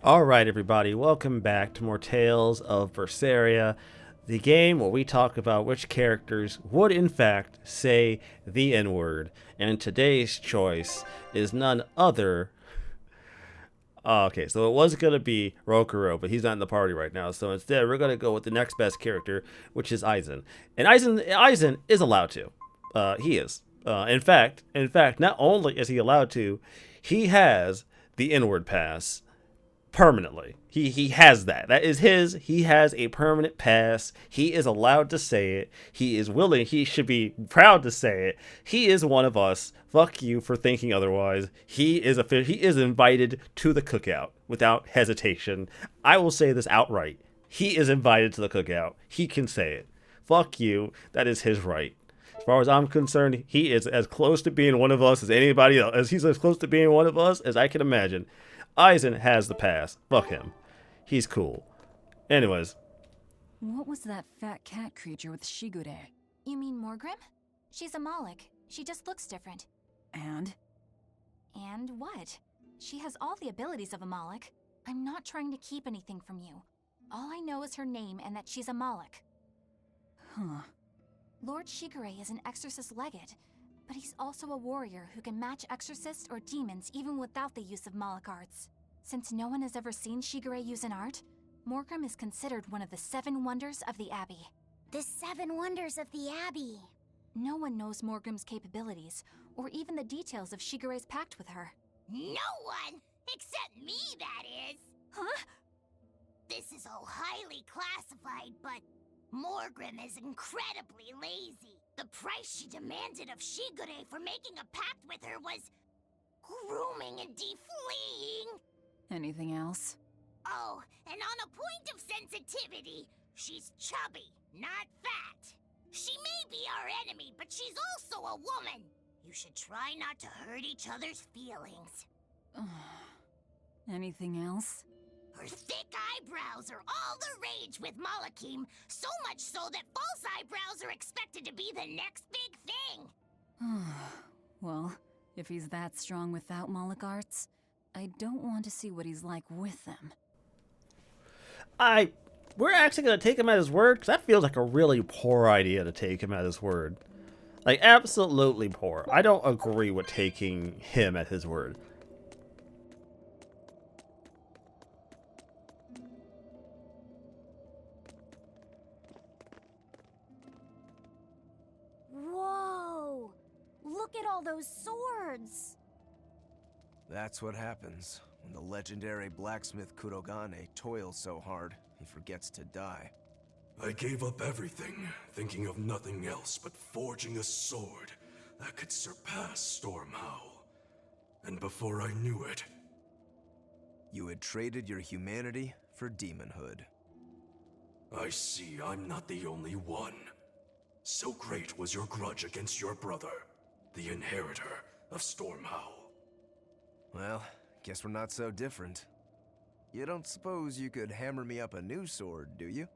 Alright, everybody, welcome back to more Tales of Berseria, the game where we talk about which characters would, in fact, say the N word. And today's choice is none other. Okay, so it was going to be Rokuro, but he's not in the party right now. So instead, we're going to go with the next best character, which is Aizen. And Aizen is allowed to. He is. In fact, not only is he allowed to, he has the N-word pass permanently. He has that. That is his. He has a permanent pass. He is allowed to say it. He is willing. He should be proud to say it. He is one of us. Fuck you for thinking otherwise. He is invited to the cookout without hesitation. I will say this outright. He is invited to the cookout. He can say it. Fuck you. That is his right. As far as I'm concerned, he is as close to being one of us as anybody else. As he's as close to being one of us as I can imagine. Aizen has the pass. Fuck him. He's cool. Anyways. What was that fat cat creature with Shigure? You mean Morgrim? She's a Moloch. She just looks different. And? And what? She has all the abilities of a Moloch. I'm not trying to keep anything from you. All I know is her name and that she's a Moloch. Huh. Lord Shigure is an exorcist legate, but he's also a warrior who can match exorcists or demons even without the use of Moloch arts. Since no one has ever seen Shigure use an art, Morgrim is considered one of the 7 wonders of the Abbey. The 7 wonders of the Abbey. No one knows Morgrim's capabilities, or even the details of Shigure's pact with her. No one! Except me, that is! Huh? This is all highly classified, but Morgrim is incredibly lazy. The price she demanded of Shigure for making a pact with her was grooming and defleeing. Anything else? Oh, and on a point of sensitivity, she's chubby, not fat. She may be our enemy, but she's also a woman. You should try not to hurt each other's feelings. Anything else? Her thick eyebrows are all the rage with Malakim, so much so that false eyebrows are expected to be the next big thing. Well, if he's that strong without Moloch arts, I don't want to see what he's like with them. We're actually going to take him at his word, because that feels like a really poor idea to take him at his word. Like, absolutely poor. I don't agree with taking him at his word. Whoa! Look at all those swords! That's what happens when the legendary blacksmith Kurogane toils so hard, he forgets to die. I gave up everything, thinking of nothing else but forging a sword that could surpass Stormhowl. And before I knew it... You had traded your humanity for demonhood. I see I'm not the only one. So great was your grudge against your brother, the inheritor of Stormhowl. Well, guess we're not so different. You don't suppose you could hammer me up a new sword, do you?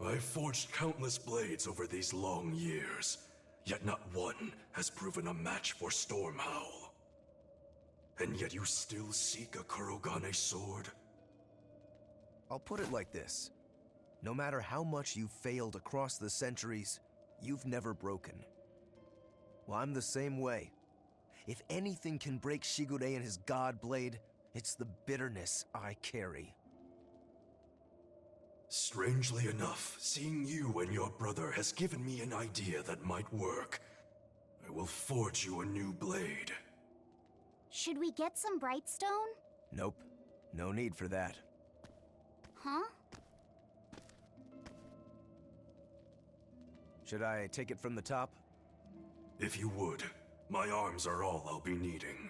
I've forged countless blades over these long years, yet not one has proven a match for Stormhowl. And yet you still seek a Kurogane sword? I'll put it like this. No matter how much you've failed across the centuries, you've never broken. Well, I'm the same way. If anything can break Shigure and his god blade, it's the bitterness I carry. Strangely enough, seeing you and your brother has given me an idea that might work. I will forge you a new blade. Should we get some Brightstone? Nope. No need for that. Huh? Should I take it from the top? If you would. My arms are all I'll be needing.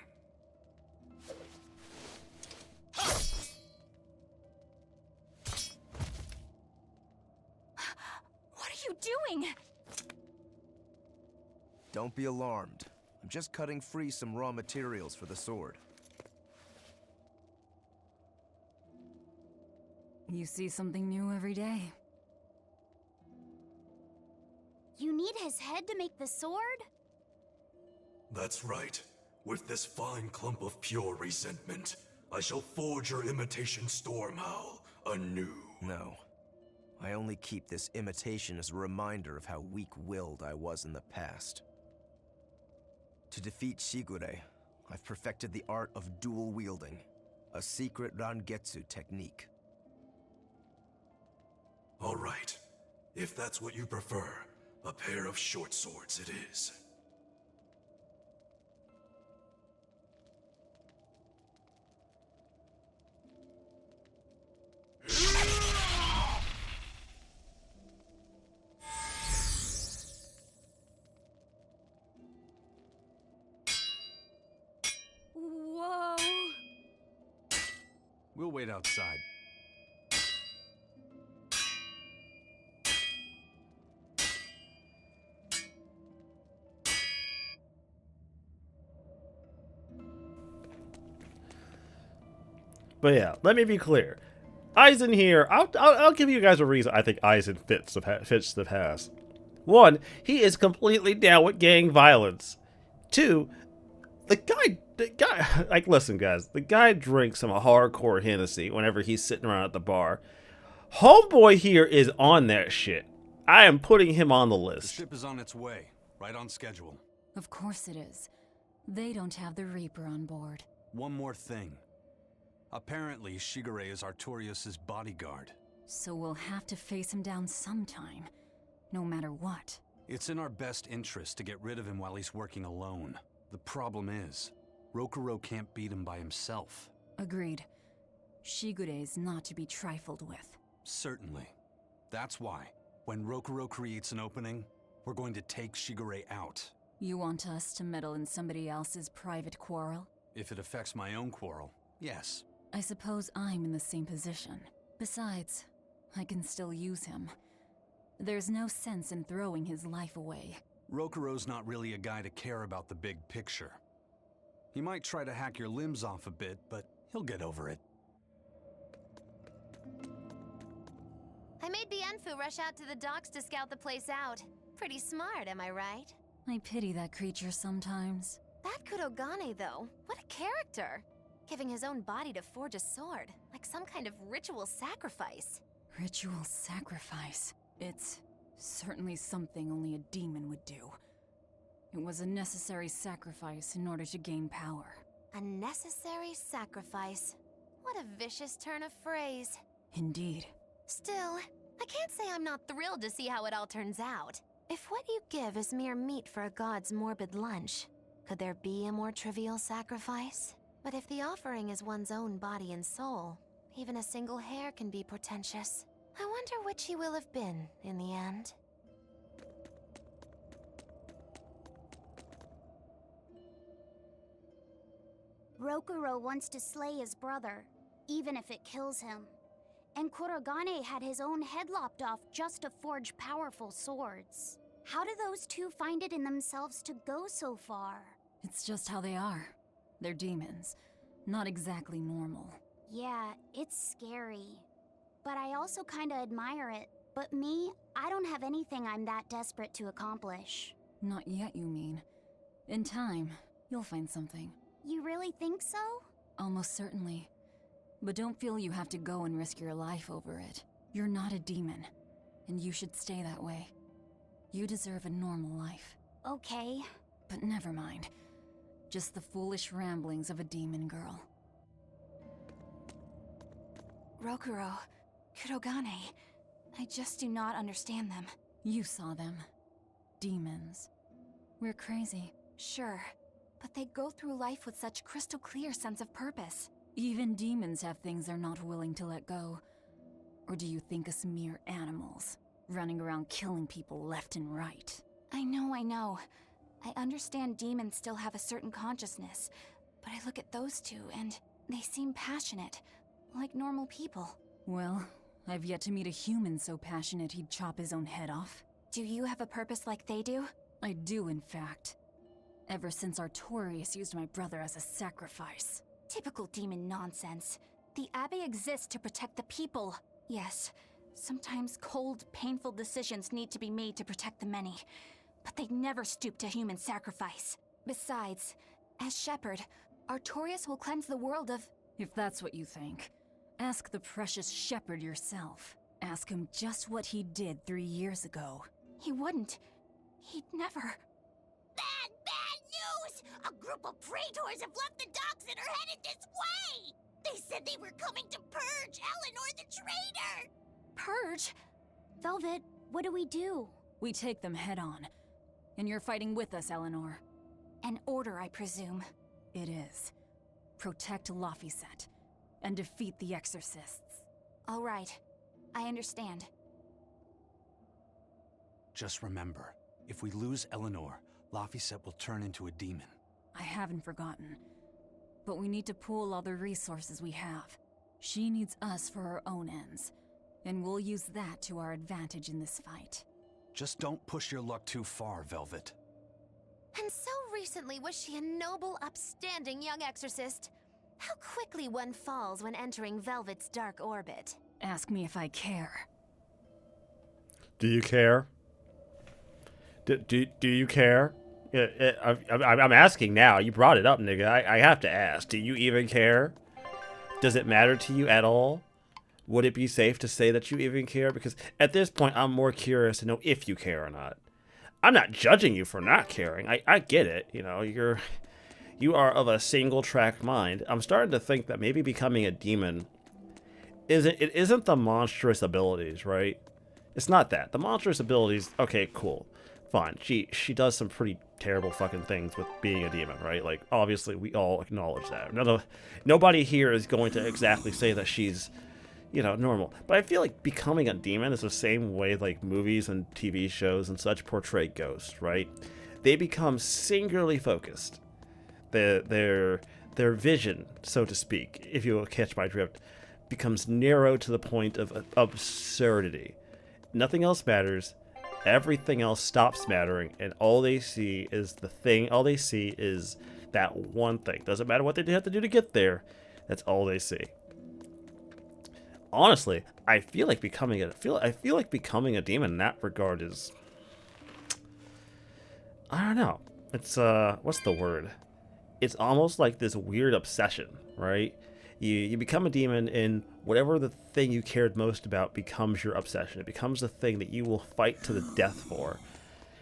What are you doing? Don't be alarmed. I'm just cutting free some raw materials for the sword. You see something new every day. You need his head to make the sword? That's right. With this fine clump of pure resentment, I shall forge your imitation storm howl anew. No. I only keep this imitation as a reminder of how weak-willed I was in the past. To defeat Shigure, I've perfected the art of dual wielding, a secret Rangetsu technique. All right. If that's what you prefer, a pair of short swords it is. Whoa! We'll wait outside. But yeah, let me be clear. Aizen here, I'll give you guys a reason I think Aizen fits the past. One, he is completely down with gang violence. Two, the guy, like, listen, guys, the guy drinks some hardcore Hennessy whenever he's sitting around at the bar. Homeboy here is on that shit. I am putting him on the The list. ship is on its way, right on schedule. Of course it is. They don't have the Reaper on board. One more thing. Apparently, Shigure is Artorias' bodyguard. So we'll have to face him down sometime, no matter what. It's in our best interest to get rid of him while he's working alone. The problem is, Rokuro can't beat him by himself. Agreed. Shigure is not to be trifled with. Certainly. That's why, when Rokuro creates an opening, we're going to take Shigure out. You want us to meddle in somebody else's private quarrel? If it affects my own quarrel, yes. I suppose I'm in the same position. Besides, I can still use him. There's no sense in throwing his life away. Rokuro's not really a guy to care about the big picture. He might try to hack your limbs off a bit, but he'll get over it. I made Bienfu rush out to the docks to scout the place out. Pretty smart, am I right? I pity that creature sometimes. That Kurogane, though, what a character! Giving his own body to forge a sword, like some kind of ritual sacrifice. Ritual sacrifice. It's certainly something only a demon would do. It was a necessary sacrifice in order to gain power. A necessary sacrifice. What a vicious turn of phrase. Indeed. Still, I can't say I'm not thrilled to see how it all turns out. If what you give is mere meat for a god's morbid lunch, could there be a more trivial sacrifice? But if the offering is one's own body and soul, even a single hair can be portentous. I wonder which he will have been in the end. Rokuro wants to slay his brother, even if it kills him. And Kurogane had his own head lopped off just to forge powerful swords. How do those two find it in themselves to go so far? It's just how they are. They're demons. Not exactly normal. Yeah, it's scary. But I also kinda admire it. But me, I don't have anything I'm that desperate to accomplish. Not yet, you mean. In time, you'll find something. You really think so? Almost certainly. But don't feel you have to go and risk your life over it. You're not a demon, and you should stay that way. You deserve a normal life. Okay. But never mind. Just the foolish ramblings of a demon girl. Rokuro, Kurogane, I just do not understand them. You saw them. Demons. We're crazy. Sure, but they go through life with such crystal clear sense of purpose. Even demons have things they're not willing to let go. Or do you think us mere animals, running around killing people left and right? I know. I understand demons still have a certain consciousness, but I look at those two and they seem passionate, like normal people. Well, I've yet to meet a human so passionate he'd chop his own head off. Do you have a purpose like they do? I do, in fact. Ever since Artorias used my brother as a sacrifice. Typical demon nonsense. The Abbey exists to protect the people. Yes, sometimes cold, painful decisions need to be made to protect the many, but they never stoop to human sacrifice. Besides, as shepherd, Artorias will cleanse the world of If that's what you think, ask the precious shepherd yourself. Ask him just what he did 3 years ago. He wouldn't. He'd never. Bad, bad news! A group of praetors have left the docks and are headed this way! They said they were coming to purge Eleanor the traitor! Purge? Velvet, what do we do? We take them head on. And you're fighting with us, Eleanor. An order, I presume. It is. Protect Laphicet and defeat the exorcists. All right. I understand. Just remember, if we lose Eleanor, Laphicet will turn into a demon. I haven't forgotten. But we need to pool all the resources we have. She needs us for her own ends. And we'll use that to our advantage in this fight. Just don't push your luck too far, Velvet. And so recently was she a noble, upstanding young exorcist. How quickly one falls when entering Velvet's dark orbit. Ask me if I care. Do you care? Do you care? I'm asking now. You brought it up, nigga. I have to ask. Do you even care? Does it matter to you at all? Would it be safe to say that you even care? Because at this point, I'm more curious to know if you care or not. I'm not judging you for not caring. I get it. You know, you are of a single track mind. I'm starting to think that maybe becoming a demon isn't the monstrous abilities, right? It's not that. The monstrous abilities, okay, cool. Fine. She does some pretty terrible fucking things with being a demon, right? Like, obviously, we all acknowledge that. Nobody here is going to exactly say that she's, you know, normal. But I feel like becoming a demon is the same way like movies and TV shows and such portray ghosts, right? They become singularly focused. Their vision, so to speak, if you will catch my drift, becomes narrow to the point of absurdity. Nothing else matters. Everything else stops mattering, and all they see is the thing. All they see is that one thing. Doesn't matter what they have to do to get there. That's all they see. Honestly, I feel like becoming a demon in that regard is, I don't know. It's what's the word? It's almost like this weird obsession, right? You become a demon, and whatever the thing you cared most about becomes your obsession. It becomes the thing that you will fight to the death for.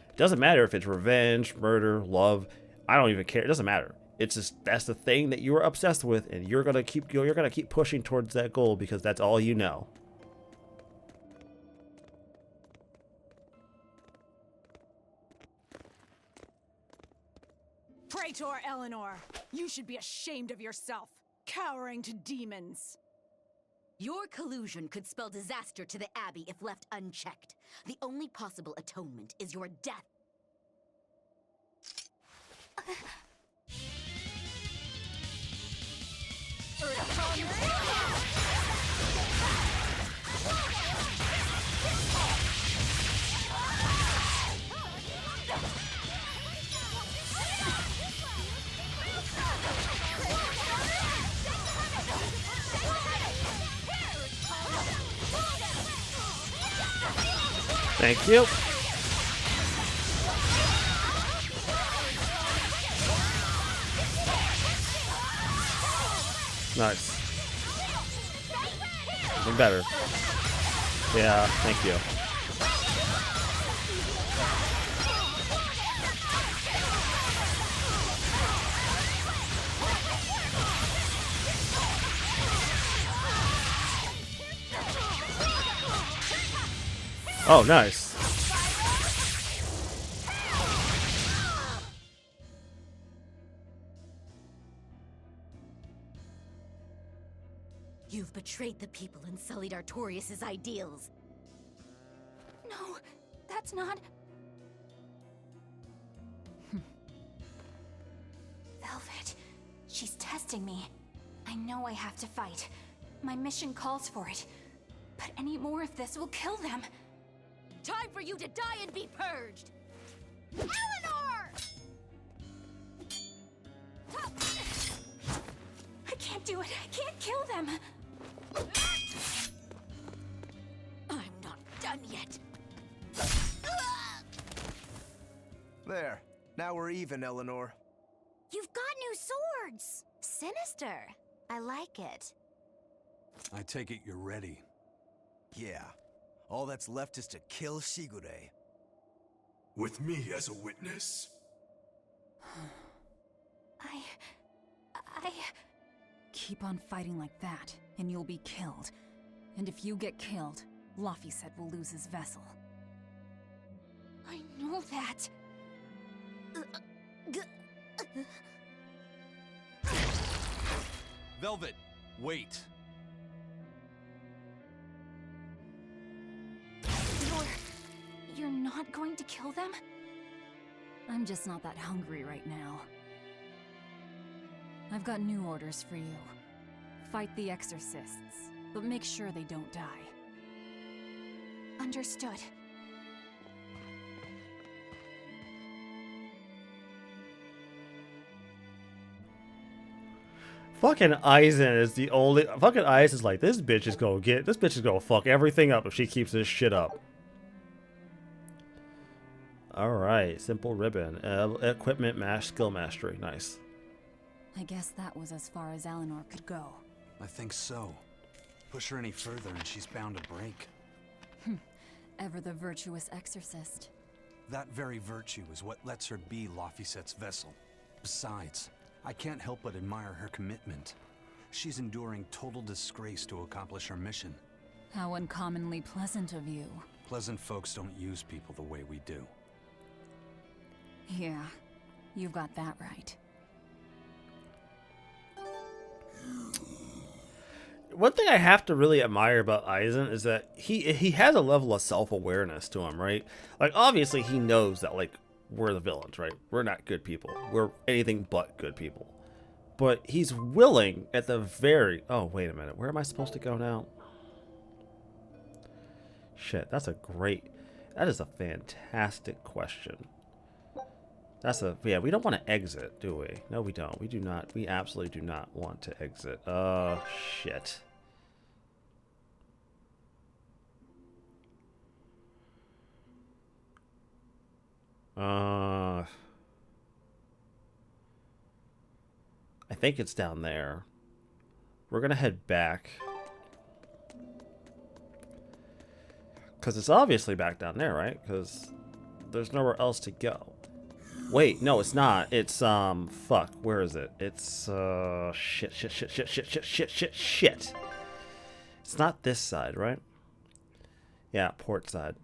It doesn't matter if it's revenge, murder, love. I don't even care. It doesn't matter. It's just that's the thing that you are obsessed with, and you're gonna keep pushing towards that goal because that's all you know. Praetor Eleanor, you should be ashamed of yourself, cowering to demons. Your collusion could spell disaster to the Abbey if left unchecked. The only possible atonement is your death. Thank you. Nice. Even better. Yeah, thank you. Oh, nice. You've betrayed the people and sullied Artorius' ideals. No, that's not... Velvet, she's testing me. I know I have to fight. My mission calls for it. But any more of this will kill them. Time for you to die and be purged! Eleanor! I can't do it. I can't kill them. I'm not done yet. There. Now we're even, Eleanor. You've got new swords! Sinister. I like it. I take it you're ready. Yeah. All that's left is to kill Shigure. With me as a witness. I... Keep on fighting like that, and you'll be killed. And if you get killed, Laphicet will lose his vessel. I know that. Velvet, wait. You're not going to kill them? I'm just not that hungry right now. I've got new orders for you. Fight the exorcists, but make sure they don't die. Understood. Fucking Aizen is the only. Fucking Aizen's like, this bitch is gonna fuck everything up if she keeps this shit up. Alright, simple ribbon. Equipment skill mastery. Nice. I guess that was as far as Eleanor could go. I think so. Push her any further and she's bound to break. Ever the virtuous exorcist. That very virtue is what lets her be Laphicet's vessel. Besides, I can't help but admire her commitment. She's enduring total disgrace to accomplish her mission. How uncommonly pleasant of you. Pleasant folks don't use people the way we do. Yeah, you've got that right. One thing I have to really admire about Aizen is that he has a level of self-awareness to him, right? Like, obviously he knows that, like, we're the villains, right? We're not good people. We're anything but good people. But he's willing at the very... Oh, wait a minute. Where am I supposed to go now? Shit, that is a fantastic question. Yeah, we don't want to exit, do we? No, we don't. We do not. We absolutely do not want to exit. Shit. I think it's down there. We're gonna head back. Because it's obviously back down there, right? Because there's nowhere else to go. Wait, no, it's not. It's, fuck. Where is it? It's, shit. It's not this side, right? Yeah, port side.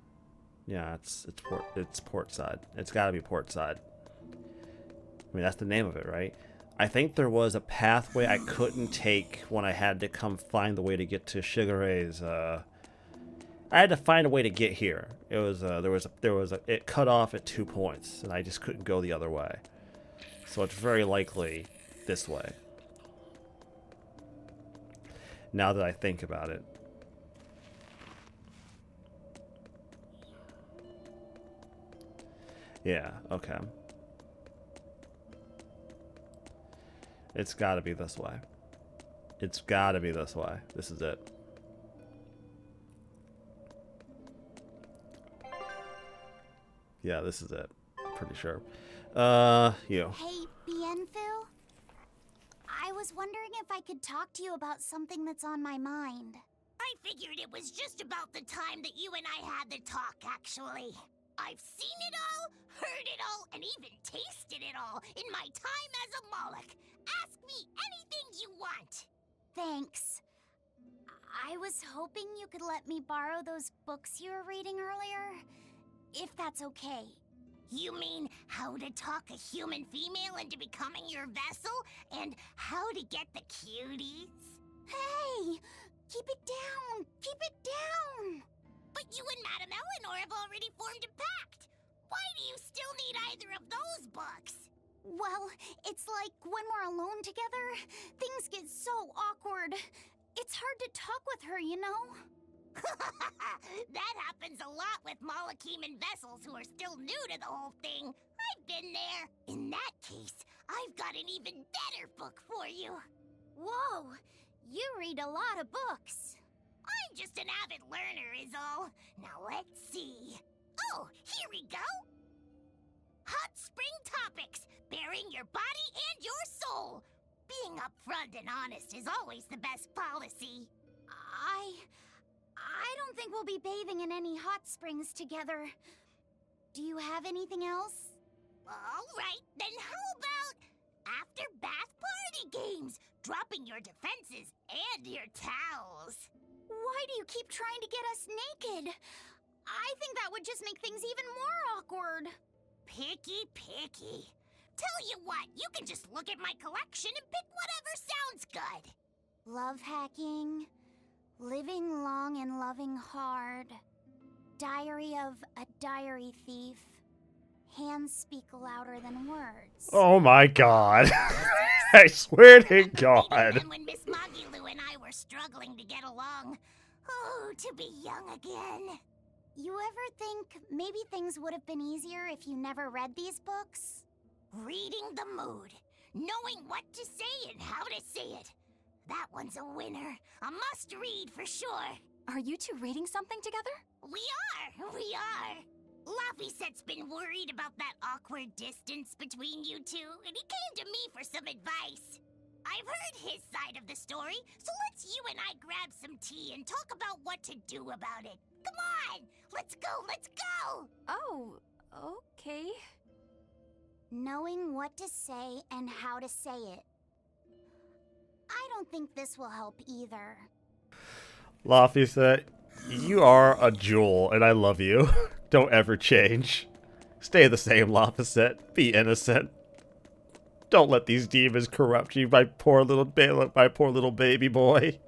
Yeah, it's port side. It's gotta be port side. I mean, that's the name of it, right? I think there was a pathway I couldn't take when I had to come find the way to get to Shigure's, I had to find a way to get here. It was it cut off at 2 points, and I just couldn't go the other way. So it's very likely this way. Now that I think about it. Yeah, okay. It's gotta be this way. It's gotta be this way. This is it. Yeah, this is it. Pretty sure. You. Hey, Bienfil? I was wondering if I could talk to you about something that's on my mind. I figured it was just about the time that you and I had the talk, actually. I've seen it all, heard it all, and even tasted it all in my time as a Moloch. Ask me anything you want. Thanks. I was hoping you could let me borrow those books you were reading earlier. If that's okay. You mean how to talk a human female into becoming your vessel? And how to get the cuties? Hey! Keep it down! Keep it down! But you and Madame Eleanor have already formed a pact. Why do you still need either of those books? Well, it's like when we're alone together, things get so awkward. It's hard to talk with her, you know? That happens a lot with Molocheman vessels who are still new to the whole thing. I've been there. In that case, I've got an even better book for you. Whoa! You read a lot of books. I'm just an avid learner is all. Now let's see. Oh, here we go. Hot Spring Topics, Bearing Your Body and Your Soul. Being upfront and honest is always the best policy. I don't think we'll be bathing in any hot springs together. Do you have anything else? Alright, then how about after bath party games? Dropping your defenses and your towels. Why do you keep trying to get us naked? I think that would just make things even more awkward. Picky. Tell you what, you can just look at my collection and pick whatever sounds good. Love hacking, living long and loving hard, diary of a diary thief, hands speak louder than words. Oh my god. I swear to God. And when Miss Magilu and I were struggling to get along. Oh, to be young again. You ever think maybe things would have been easier if you never read these books? Reading the mood, knowing what to say and how to say it. That one's a winner. A must-read for sure. Are you two reading something together? We are. Laffysette's been worried about that awkward distance between you two, and he came to me for some advice. I've heard his side of the story, so let's you and I grab some tea and talk about what to do about it. Come on! Let's go! Oh, okay. Knowing what to say and how to say it. I don't think this will help either. Laffyset, you are a jewel, and I love you. Don't ever change. Stay the same, Laffyset. Be innocent. Don't let these demons corrupt you, my poor little baby boy.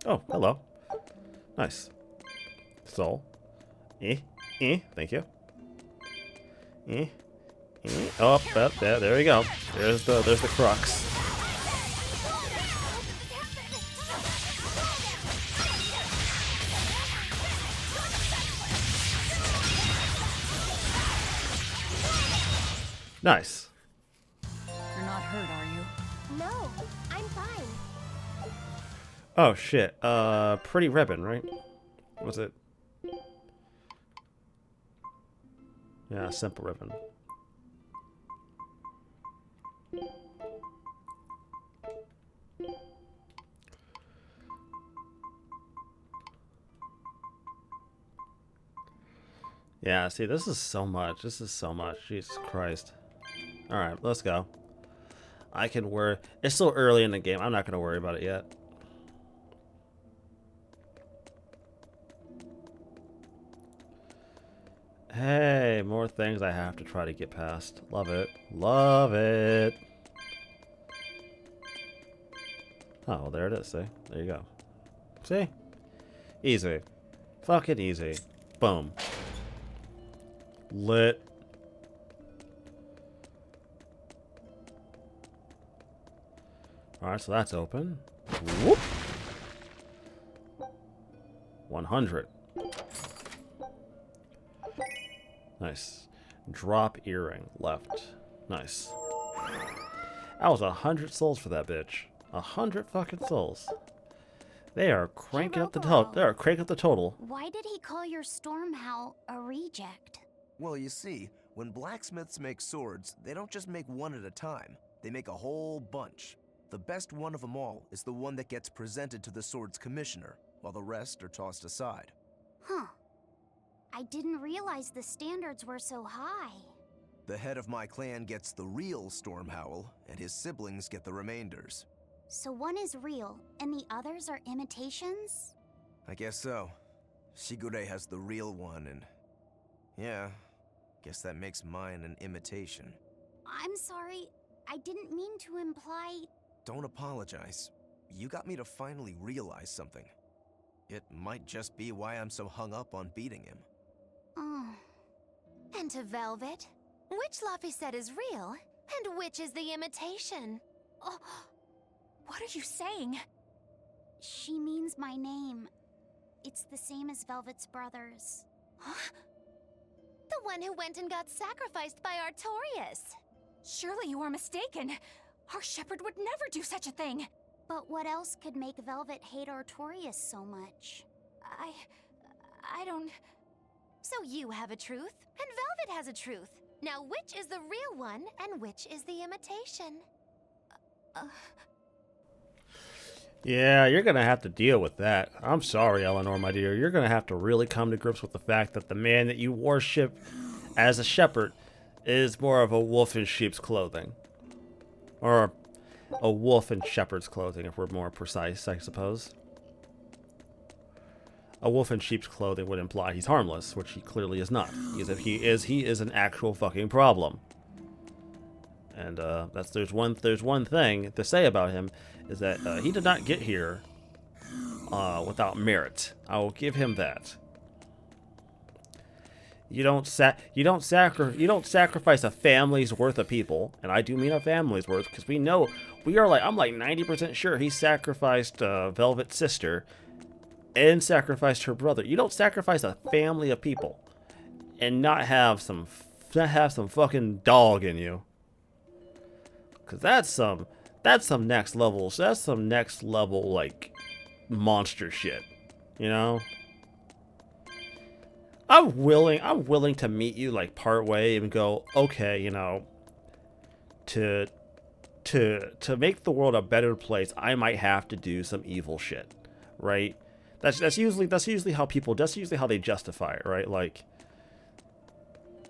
Oh, hello. Nice. Soul. Thank you. Oh, there we go. There's the crux. Nice. You're not hurt, are you? No, I'm fine. Oh shit. Pretty ribbon, right? Was it? Yeah, simple ribbon. Yeah, see, this is so much. Jesus Christ. Alright, let's go. I can worry. It's still early in the game. I'm not going to worry about it yet. Hey, more things I have to try to get past. Love it. Love it. Oh, well, there it is. See? There you go. See? Easy. Fucking easy. Boom. Lit. Alright, so that's open. Whoop. 100. Nice. Drop earring. Left. Nice. That was 100 souls for that bitch. 100 fucking souls. They are cranking up the total. They are cranking up the total. Why did he call your storm howl a reject? Well, you see, when blacksmiths make swords, they don't just make one at a time. They make a whole bunch. The best one of them all is the one that gets presented to the sword's commissioner, while the rest are tossed aside. Huh. I didn't realize the standards were so high. The head of my clan gets the real storm howl, and his siblings get the remainders. So one is real, and the others are imitations? I guess so. Shigure has the real one, and... yeah, guess that makes mine an imitation. I'm sorry, I didn't mean to imply... Don't apologize. You got me to finally realize something. It might just be why I'm so hung up on beating him. Oh. And to Velvet, which Laffyset is real, and which is the imitation? Oh. What are you saying? She means my name. It's the same as Velvet's brothers. Huh? The one who went and got sacrificed by Artorias. Surely you are mistaken. Our shepherd would never do such a thing. But what else could make Velvet hate Artorias so much? I don't... So you have a truth, and Velvet has a truth. Now, which is the real one and which is the imitation? Yeah, you're gonna have to deal with that. I'm sorry, Eleanor, my dear. You're gonna have to really come to grips with the fact that the man that you worship as a shepherd is more of a wolf in sheep's clothing. Or a wolf in shepherd's clothing, if we're more precise, I suppose. A wolf in sheep's clothing would imply he's harmless, which he clearly is not. Because if he is an actual fucking problem. And there's one thing to say about him, is that he did not get here without merit. I will give him that. You don't sacrifice a family's worth of people, and I do mean a family's worth, because I'm like 90% sure he sacrificed Velvet's sister and sacrificed her brother. You don't sacrifice a family of people and not have some fucking dog in you. Cause that's some next level. So that's some next level like monster shit, you know. I'm willing to meet you like part way and go, okay, you know, to make the world a better place, I might have to do some evil shit, right? That's usually how they justify it, right? Like,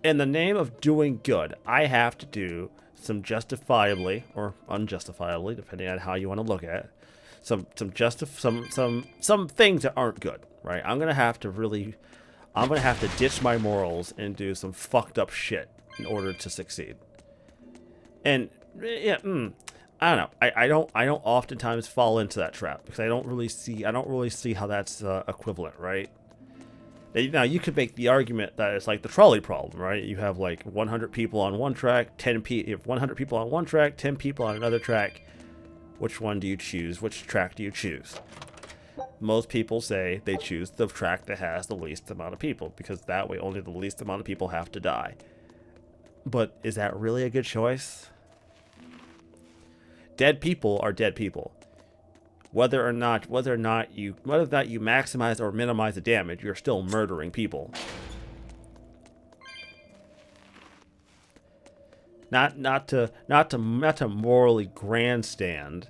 in the name of doing good, I have to do some justifiably or unjustifiably, depending on how you want to look at it, some things that aren't good, right? I'm gonna have to ditch my morals and do some fucked up shit in order to succeed. And yeah, I don't know. I don't oftentimes fall into that trap because I don't really see how that's equivalent, right? Now you could make the argument that it's like the trolley problem, right? You have like 100 people on one track, 100 people on one track, 10 people on another track. Which one do you choose? Which track do you choose? Most people say they choose the track that has the least amount of people because that way only the least amount of people have to die. But is that really a good choice? Dead people are dead people. Whether or not you maximize or minimize the damage, you're still murdering people. Not to morally grandstand.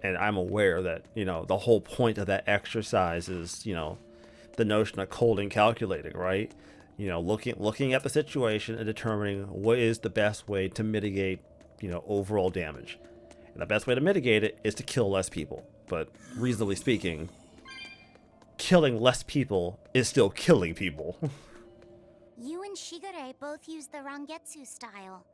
And I'm aware that, you know, the whole point of that exercise is, you know, the notion of cold and calculating, right? You know, looking at the situation and determining what is the best way to mitigate, you know, overall damage. And the best way to mitigate it is to kill less people. But reasonably speaking, killing less people is still killing people. You and Shigure both use the Rangetsu style.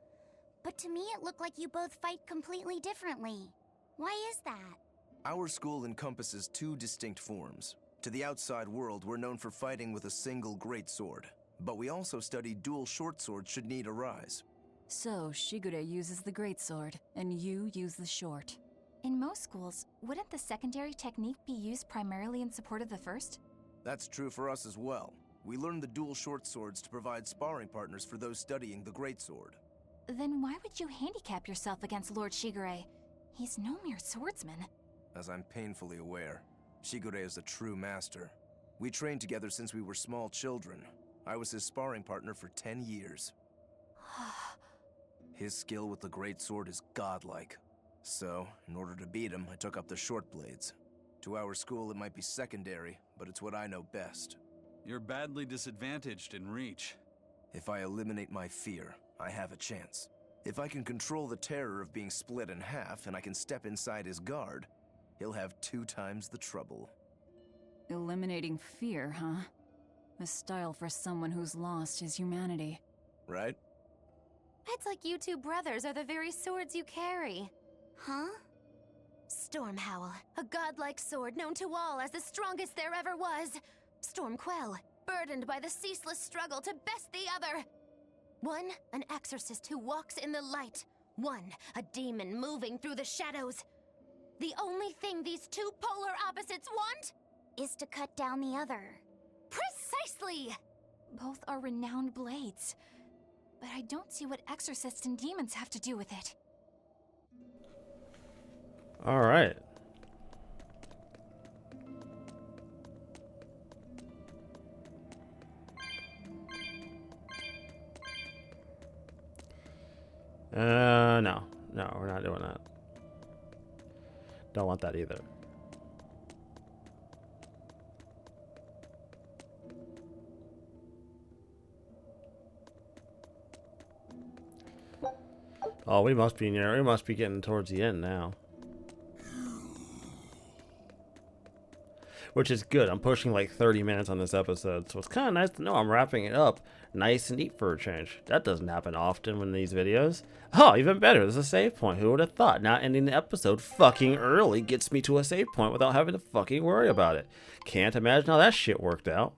But to me it looked like you both fight completely differently. Why is that? Our school encompasses two distinct forms. To the outside world, we're known for fighting with a single greatsword. But we also study dual short swords should need arise. So, Shigure uses the greatsword, and you use the short. In most schools, wouldn't the secondary technique be used primarily in support of the first? That's true for us as well. We learn the dual short swords to provide sparring partners for those studying the greatsword. Then why would you handicap yourself against Lord Shigure? He's no mere swordsman. As I'm painfully aware, Shigure is a true master. We trained together since we were small children. I was his sparring partner for 10 years. His skill with the greatsword is godlike. So, in order to beat him, I took up the short blades. To our school, it might be secondary, but it's what I know best. You're badly disadvantaged in reach. If I eliminate my fear, I have a chance. If I can control the terror of being split in half and I can step inside his guard, he'll have 2 times the trouble. Eliminating fear, huh? A style for someone who's lost his humanity. Right? It's like you two brothers are the very swords you carry. Huh? Stormhowl, a godlike sword known to all as the strongest there ever was. Stormquell, burdened by the ceaseless struggle to best the other. One, an exorcist who walks in the light. One, a demon moving through the shadows. The only thing these two polar opposites want Is to cut down the other. precisely. Both are renowned blades. But I don't see what exorcists and demons have to do with it. All right. No. No, we're not doing that. Don't want that either. Oh, we must be near. We must be getting towards the end now. Which is good. I'm pushing like 30 minutes on this episode, so it's kind of nice to know I'm wrapping it up nice and neat for a change. That doesn't happen often in these videos. Oh, even better, there's a save point. Who would have thought? Not ending the episode fucking early gets me to a save point without having to fucking worry about it. Can't imagine how that shit worked out.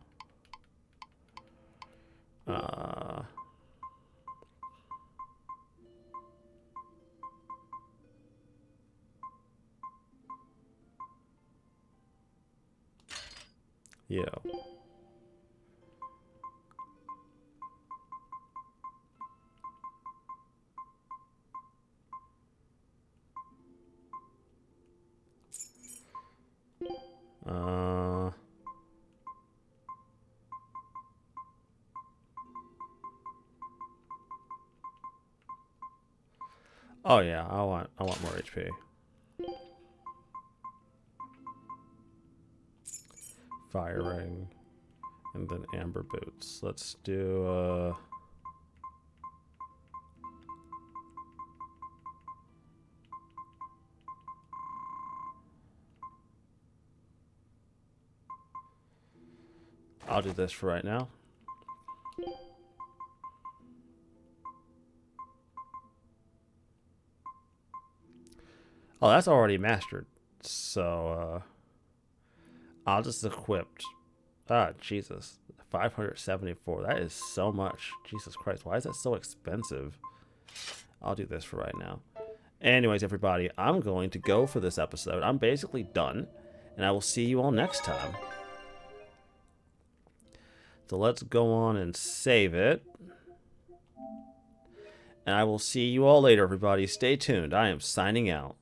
Yeah. Oh yeah, I want more HP. Fire ring. And then amber boots. Let's do I'll do this for right now. Oh, that's already mastered. So I'll just equip. Ah, Jesus. 574. That is so much. Jesus Christ. Why is that so expensive? I'll do this for right now. Anyways, everybody, I'm going to go for this episode. I'm basically done. And I will see you all next time. So let's go on and save it. And I will see you all later, everybody. Stay tuned. I am signing out.